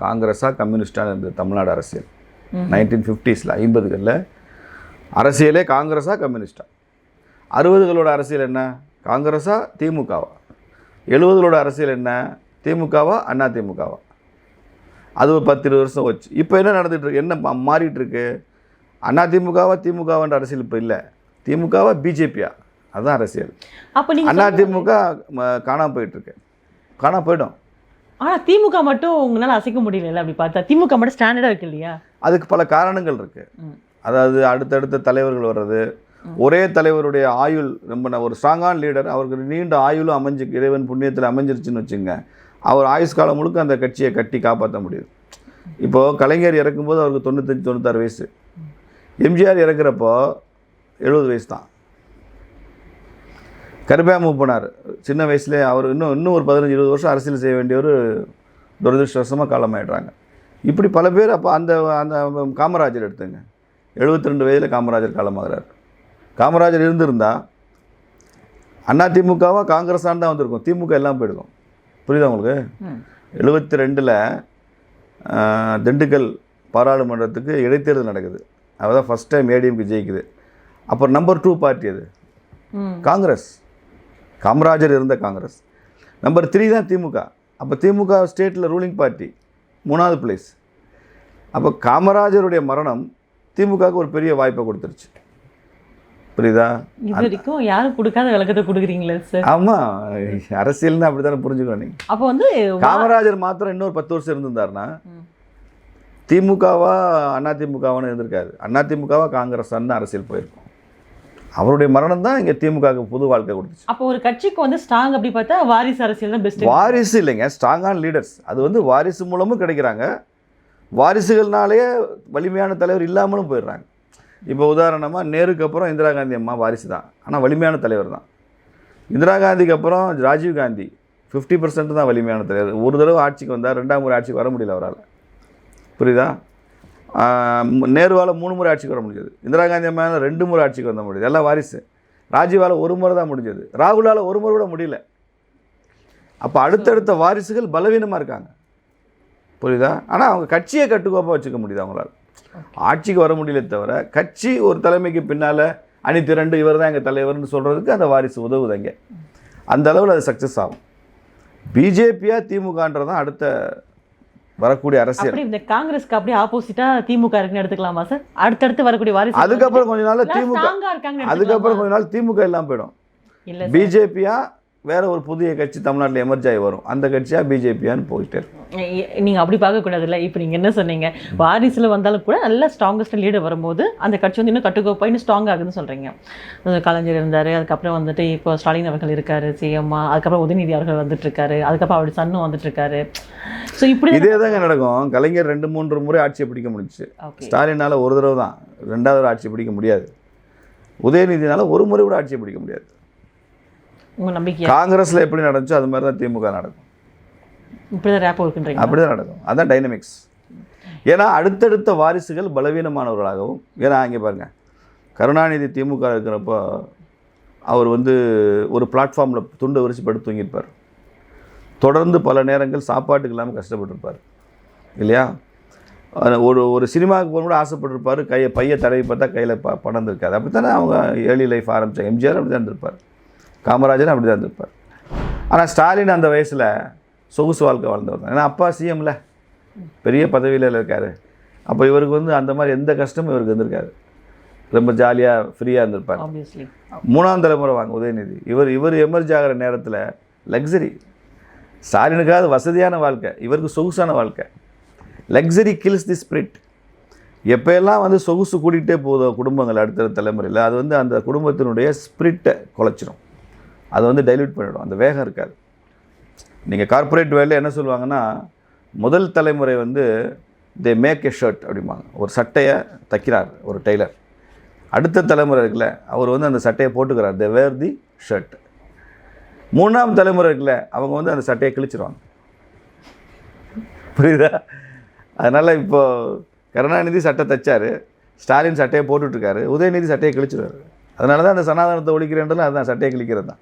காங்கிரஸா கம்யூனிஸ்டாக இருந்தது தமிழ்நாடு அரசியல் 1950s 50களில் அரசியலே காங்கிரஸா கம்யூனிஸ்டா. 60களோட அரசியல் என்ன? காங்கிரஸா திமுகவா? 70களோட அரசியல் என்ன? திமுகவா அண்ணா திமுகவா? அது ஒரு 10-20 வருஷம் வச்சு. இப்போ என்ன நடந்துட்டு இருக்கு? என்ன மாறிட்டு இருக்கு? அண்ணா திமுகவா திமுகவான்ற அரசியல் இப்போ இல்லை. திமுகவா பிஜேபியா? அதுதான் அரசியல். அண்ணா திமுக காணாம போயிட்டு இருக்கு, காணாம போயிடும். ஆனால் திமுக மட்டும் உங்களால் அசைக்க முடியல. அப்படி பார்த்தா திமுக மட்டும் ஸ்டாண்டர்டாக இருக்கு இல்லையா? அதுக்கு பல காரணங்கள் இருக்கு. அதாவது அடுத்தடுத்த தலைவர்கள் வர்றது, ஒரே தலைவருடைய ஆயுள் ரொம்ப ஒரு ஸ்ட்ராங்கான லீடர், அவருக்கு நீண்ட ஆயுளும் அமைஞ்சு இறைவன் புண்ணியத்தில் அமைஞ்சிருச்சுன்னு வச்சுங்க, அவர் ஆயுஷ் காலம் முழுக்க அந்த கட்சியை கட்டி காப்பாற்ற முடியுது. இப்போது கலைஞர் இறக்கும்போது அவருக்கு 95-96 வயசு. எம்ஜிஆர் இறக்குறப்போ 70 வயசு தான். கருப்பையா மூவ் பண்ணார் சின்ன வயசுலேயே. அவர் இன்னும் ஒரு 15-20 வருஷம் அரசியல் செய்ய வேண்டியவர் துரதிருஷ்டவசமாக காலமாயிடுறாங்க. இப்படி பல பேர். அப்போ அந்த அந்த காமராஜர் எடுத்துங்க, 72 வயதில் காமராஜர் காலமாகிறார். காமராஜர் இருந்திருந்தால் அண்ணா திமுகவா காங்கிரஸான் தான் வந்திருக்கும், திமுக எல்லாம் போயிடுக்கும். புரியுதா உங்களுக்கு? 72ல் திண்டுக்கல் பாராளுமன்றத்துக்கு இடைத்தேர்தல் நடக்குது. அதுதான் ஃபஸ்ட் டைம் ஏடிஎம்கே ஜெயிக்குது. அப்புறம் நம்பர் 2 பார்ட்டி அது காங்கிரஸ், காமராஜர் இருந்த காங்கிரஸ். நம்பர் 3 தான் திமுக. அப்போ திமுக ஸ்டேட்டில் ரூலிங் பார்ட்டி 3வது பிளேஸ். அப்போ காமராஜருடைய மரணம் திமுகவுக்கு ஒரு பெரிய வாய்ப்பை கொடுத்துருச்சு. புரியுதா? இது வரைக்கும் யாரும் கொடுக்காத விளக்கத்தை கொடுக்குறீங்களா சார்? ஆமாம், அரசியல்னு அப்படி தானே புரிஞ்சுக்கணும் நீங்கள். அப்போ வந்து காமராஜர் மாத்திரம் இன்னொரு 10 வருஷம் இருந்திருந்தாருன்னா திமுகவா அண்ணா திமுகவான்னு இருந்திருக்காது. அண்ணா திமுகவா காங்கிரஸான்னு அரசியல் போயிருக்கும். அவருடைய மரணம் தான் இங்கே திமுகவுக்கு புது வாழ்க்கை கொடுத்துச்சு. அப்போ ஒரு கட்சிக்கு வந்து ஸ்ட்ராங் அப்படி பார்த்தா வாரிசு அரசியல் தான் பெஸ்ட். வாரிசு இல்லைங்க, ஸ்ட்ராங்கான லீடர்ஸ். அது வந்து வாரிசு மூலமும் கிடைக்கிறாங்க, வாரிசுகள்னாலேயே வலிமையான தலைவர் இல்லாமலும் போயிடுறாங்க. இப்போ உதாரணமாக நேருக்கு அப்புறம் இந்திரா காந்தி அம்மா வாரிசு தான், ஆனால் வலிமையான தலைவர் தான். இந்திரா காந்திக்கு அப்புறம் ராஜீவ் காந்தி 50% தான் வலிமையான தலைவர். ஒரு தடவை ஆட்சிக்கு வந்தார், 2ஆம் முறை ஆட்சிக்கு வர முடியல அவரால். புரியுதா? நேருவால் 3 முறை ஆட்சிக்கு வர முடிஞ்சது. இந்திரா காந்தி அம்மாவால் 2 முறை ஆட்சிக்கு வந்த முடியுது, எல்லாம் வாரிசு. ராஜீவால் 1 முறை தான் முடிஞ்சது, ராகுலால் 1 முறை கூட முடியல. அப்போ அடுத்தடுத்த வாரிசுகள் பலவீனமாக இருக்காங்க. புரியுதா? ஆனால் அவங்க கட்சியை கட்டுக்கோப்பாக வச்சுக்க முடியுது அவங்களால். ஆட்சிக்கு வர முடியல தவிர கட்சி ஒரு தலைமைக்கு பின்னால் அணி திரண்டு இவர் தான் எங்கள் தலைவர்னு சொல்கிறதுக்கு அந்த வாரிசு உதவுதுங்க. அந்த அளவில் அது சக்ஸஸ் ஆகும். பிஜேபியா திமுகன்றதான் அடுத்த வரக்கூடிய அரசியல். இந்த காங்கிரஸ்க்கு அப்படியே ஆப்போசிட்டா திமுக இருக்குன்னு எடுத்துக்கலாமா சார்? அடுத்தடுத்து வரக்கூடிய வாரிசு. அதுக்கப்புறம் கொஞ்ச நாள் திமுக, அதுக்கப்புறம் கொஞ்ச நாள் திமுக எல்லாம் போயிடும். பிஜேபியா வேற ஒரு புதிய கட்சி தமிழ்நாட்டில் எமர்ஜ் ஆகி வரும், அந்த கட்சியா பிஜேபியான்னு போயிட்டே இருக்கும். நீங்கள் அப்படி பார்க்கக்கூடாது இல்லை. இப்போ நீங்கள் என்ன சொன்னீங்க, வாரிசில் வந்தாலும் கூட நல்ல ஸ்ட்ராங்கஸ்ட் லீடர் வரும்போது அந்த கட்சி வந்து இன்னும் கட்டுக்கோப்பா இன்னும் ஸ்ட்ராங் ஆகுதுன்னு சொல்கிறீங்க. கலைஞர் இருந்தார், அதுக்கப்புறம் வந்துட்டு இப்போ ஸ்டாலின் அவர்கள் இருக்காரு சிஎம்மா, அதுக்கப்புறம் உதயநிதி அவர்கள் வந்துட்டு இருக்காரு, அதுக்கப்புறம் அவருடைய சன்னும் வந்துட்டு இருக்காரு. ஸோ இப்படி இதே தாங்க நடக்கும். கலைஞர் 2-3 முறை ஆட்சியை பிடிக்க முடிச்சு, ஸ்டாலினால் ஒரு தடவை தான், 2வது ஆட்சியை பிடிக்க முடியாது. உதயநிதினால 1 முறை கூட ஆட்சியை பிடிக்க முடியாது. உங்கள் நம்பிக்கை காங்கிரஸில் எப்படி நடந்துச்சோ அது மாதிரி தான் திமுக நடக்கும். அப்படிதான் நடக்கும். அதுதான் டைனமிக்ஸ். ஏன்னா அடுத்தடுத்த வாரிசுகள் பலவீனமானவர்களாகவும். ஏன்னா இங்கே பாருங்கள், கருணாநிதி திமுக இருக்கிறப்போ அவர் வந்து ஒரு பிளாட்ஃபார்மில் துண்டை விரிச்சு படுத்து தூங்கியிருப்பார். தொடர்ந்து பல நேரங்கள் சாப்பாட்டுக்கு இல்லாமல் கஷ்டப்பட்டுருப்பார் இல்லையா? ஒரு சினிமாவுக்கு போக கூட ஆசைப்பட்டிருப்பார். பையை தடவி பார்த்தா கையில் பணம் இருக்காது. அப்படி தானே அவங்க ஏர்லி லைஃப் ஆரம்பித்தாங்க. எம்ஜிஆர் அப்படி தான் இருந்திருப்பார், காமராஜர் அப்படி தான் இருந்திருப்பார். ஆனால் ஸ்டாலின் அந்த வயசில் சொகுசு வாழ்க்கை வாழ்ந்தவர் தான். ஏன்னா அப்பா சிஎம்ல பெரிய பதவியில் இருக்கார். அப்போ இவருக்கு வந்து அந்த மாதிரி எந்த கஷ்டமும் இவருக்கு இருந்திருக்காரு. ரொம்ப ஜாலியாக ஃப்ரீயாக இருந்திருப்பார். 3ஆம் தலைமுறை வாங்க உதயநிதி. இவர் எமர்ஜ் ஆகிற நேரத்தில் லக்ஸரி. ஸ்டாலினுக்காவது வசதியான வாழ்க்கை, இவருக்கு சொகுசான வாழ்க்கை. Luxury kills the spirit. எப்போயெல்லாம் வந்து சொகுசு கூட்டிகிட்டே போதோ குடும்பங்கள் அடுத்த தலைமுறையில், அது வந்து அந்த குடும்பத்தினுடைய ஸ்பிரிட்டை குலைச்சிடும், அதை வந்து டைல்யூட் பண்ணிவிடும், அந்த வேகம் இருக்காது. நீங்கள் கார்ப்பரேட் வேலையில் என்ன சொல்லுவாங்கன்னா, முதல் தலைமுறை வந்து தே மேக் எ ஷர்ட் அப்படிம்பாங்க. ஒரு சட்டையை தைக்கிறார் ஒரு டெய்லர். அடுத்த தலைமுறை இருக்குல்ல, அவர் வந்து அந்த சட்டையை போட்டுக்கிறார், தே வேர் தி ஷர்ட். 3ஆம் தலைமுறை இருக்குல்ல, அவங்க வந்து அந்த சட்டையை கிழிச்சிருவாங்க. புரியுதா? அதனால் இப்போது கருணாநிதி சட்டை தைச்சார், ஸ்டாலின் சட்டையை போட்டுட்ருக்காரு, உதயநிதி சட்டையை கிழிச்சிடுவார். அதனால தான் அந்த சனாதனத்தை ஒழிக்கிறேன்றதும் அதுதான், சட்டையை கிழிக்கிறது தான்.